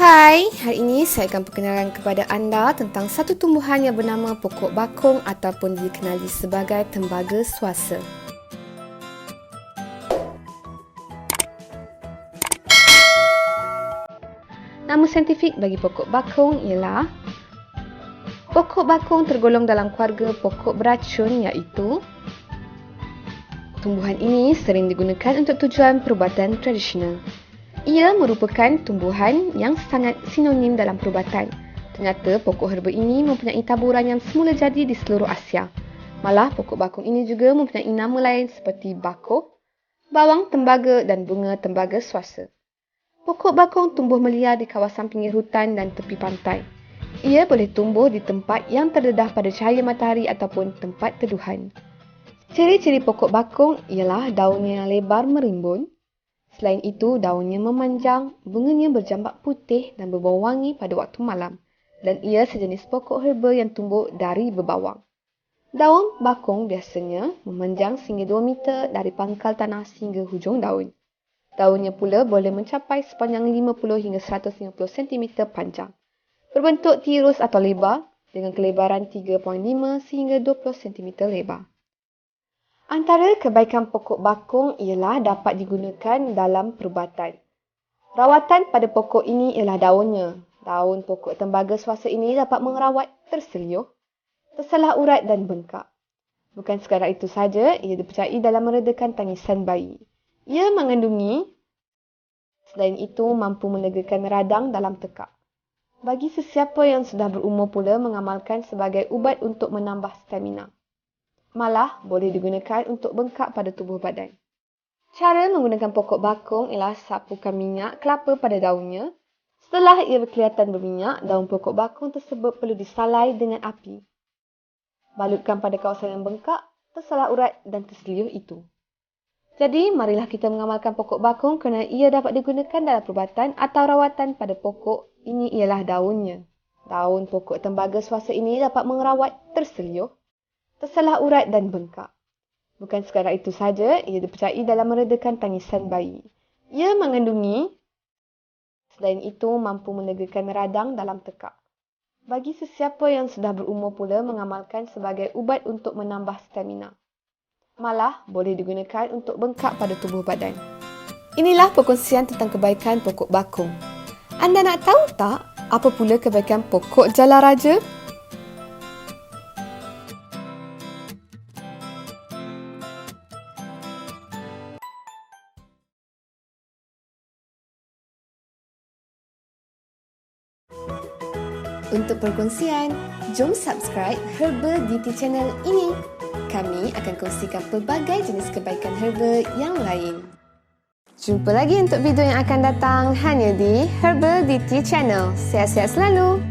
Hai, hari ini saya akan perkenalkan kepada anda tentang satu tumbuhan yang bernama pokok bakung ataupun dikenali sebagai tembaga swasa. Nama saintifik bagi pokok bakung ialah pokok bakung tergolong dalam keluarga pokok beracun iaitu tumbuhan ini sering digunakan untuk tujuan perubatan tradisional. Ia merupakan tumbuhan yang sangat sinonim dalam perubatan. Ternyata pokok herba ini mempunyai taburan yang semula jadi di seluruh Asia. Malah pokok bakung ini juga mempunyai nama lain seperti bako, bawang tembaga dan bunga tembaga swasa. Pokok bakung tumbuh meliar di kawasan pinggir hutan dan tepi pantai. Ia boleh tumbuh di tempat yang terdedah pada cahaya matahari ataupun tempat teduhan. Ciri-ciri pokok bakung ialah daunnya yang lebar merimbun. Selain itu, daunnya memanjang, bunganya berjambak putih dan berbau wangi pada waktu malam. Dan ia sejenis pokok herba yang tumbuh dari berbawang. Daun bakung biasanya memanjang sehingga 2 meter dari pangkal tanah sehingga hujung daun. Daunnya pula boleh mencapai sepanjang 50 hingga 150 cm panjang. Berbentuk tirus atau lebar dengan kelebaran 3.5 sehingga 20 cm lebar. Antara kebaikan pokok bakung ialah dapat digunakan dalam perubatan. Rawatan pada pokok ini ialah daunnya. Daun pokok tembaga swasa ini dapat mengerawat terseliuh, tersalah urat dan bengkak. Bukan sekadar itu saja, ia dipercayai dalam meredakan tangisan bayi. Ia mengandungi, selain itu mampu menegakan radang dalam tekak. Bagi sesiapa yang sudah berumur pula mengamalkan sebagai ubat untuk menambah stamina. Malah boleh digunakan untuk bengkak pada tubuh badan. Cara menggunakan pokok bakung ialah sapukan minyak kelapa pada daunnya. Setelah ia berkelihatan berminyak, daun pokok bakung tersebut perlu disalai dengan api. Balutkan pada kawasan yang bengkak, tersalah urat dan terseliuh itu. Jadi, marilah kita mengamalkan pokok bakung kerana ia dapat digunakan dalam perubatan atau rawatan pada pokok. Ini ialah daunnya. Daun pokok tembaga swasa ini dapat mengerawat terseliuh, tersalah urat dan bengkak. Bukan sekadar itu saja, ia dipercayai dalam meredakan tangisan bayi. Ia mengandungi, selain itu mampu menegakan radang dalam tekak. Bagi sesiapa yang sudah berumur pula mengamalkan sebagai ubat untuk menambah stamina. Malah boleh digunakan untuk bengkak pada tubuh badan. Inilah perkongsian tentang kebaikan pokok bakung. Anda nak tahu tak apa pula kebaikan pokok jala raja? Untuk perkongsian, jom subscribe Herba DT Channel ini. Kami akan kongsikan pelbagai jenis kebaikan herba yang lain. Jumpa lagi untuk video yang akan datang hanya di Herba DT Channel. Sihat-sihat selalu!